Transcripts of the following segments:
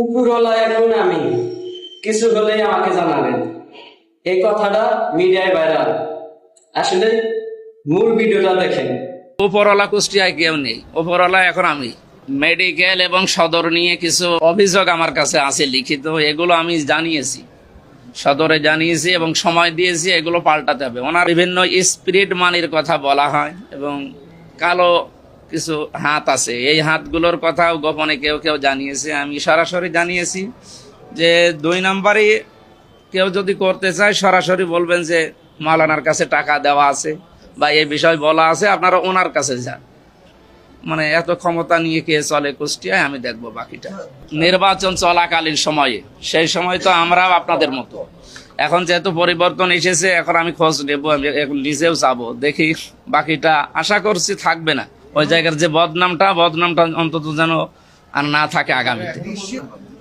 উপরওয়ালা এখন আমি, কিছু হলেই আমাকে জানাবেন। এই কথাটা মিডিয়ায় ভাইরাল। আসলে মূল ভিডিওটা দেখেন। উপরওয়ালা কুষ্টিয়ায় কেউ নেই, উপরওয়ালা এখন আমি। মেডিকেল এবং সদর নিয়ে কিছু অভিযোগ আমার কাছে আছে লিখিত, এগুলো আমি জানিয়েছি, সদরে জানিয়েছি এবং সময় দিয়েছি, এগুলো পাল্টাতে হবে। ওনার বিভিন্ন স্পিরিট মানির কথা বলা হয় এবং কালো কিছু হাত আছে, এই হাতগুলোর কথাও গোপনে কেউ কেউ জানিয়েছে। আমি সরাসরি জানিয়েছি যে 2 নাম্বারই কেউ যদি করতে চায় সরাসরি বলবেন যে মাওলানার কাছে টাকা দেওয়া আছে বা এই বিষয় বলা আছে, আপনারা ওনার কাছে যান। মানে এত ক্ষমতা নিয়ে কে চলে কুষ্টিয়ায়, আমি দেখবো বাকিটা। নির্বাচন চলাকালীন সময়ে, সেই সময় তো আমরাও আপনাদের মতো। এখন যেহেতু পরিবর্তন এসেছে, এখন আমি খোঁজ নেবো, আমি এখন নিজেও যাবো, দেখি বাকিটা। আশা করছি থাকবে না ওই জায়গার যে বদনামটা অন্তত যেন আর না থাকে আগামীতে।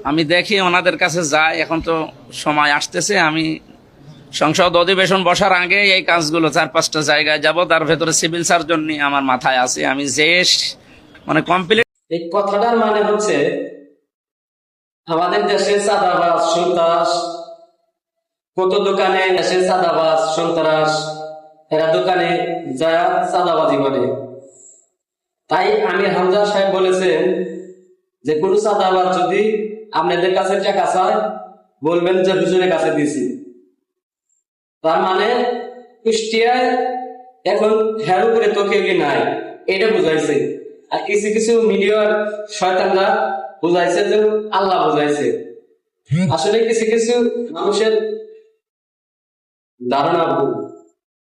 আমি দেখি ওনাদের কাছে যাই, এখন তো সময় আসতেছে। আমি সংসদ অধিবেশন বসার আগে এই কাজগুলো 4-5টা জায়গায় যাব, তার ভেতরে সিভিল সার্জন নিয়ে আমার মাথায় আছে। আমি যে মানে কমপ্লিট। এই কথাটার মানে হচ্ছে আমাদের দেশে চাঁদাবাজ সন্ত্রাস, কত দোকানে দেশে চাঁদাবাজ সন্ত্রাস, এরা দোকানে যা চাঁদাবাজি করে। তাই আমির হামজা সাহেব বলেছেন যে কোন চাঁদাবাজ যদি আপনাদের কাছে টাকা চায়, বলবেন যে হুজুরের কাছে দিছি। তার মানে কুষ্টিয়ায় এখন হের উপরে তো কেউ নাই, এটা বুঝাইছে। আর কিছু কিছু মিডিয়ার শয়তানরা বুঝাইছে যে আল্লাহ বুঝাইছে। আসলে কিছু কিছু মানুষের ধারণা ভুল।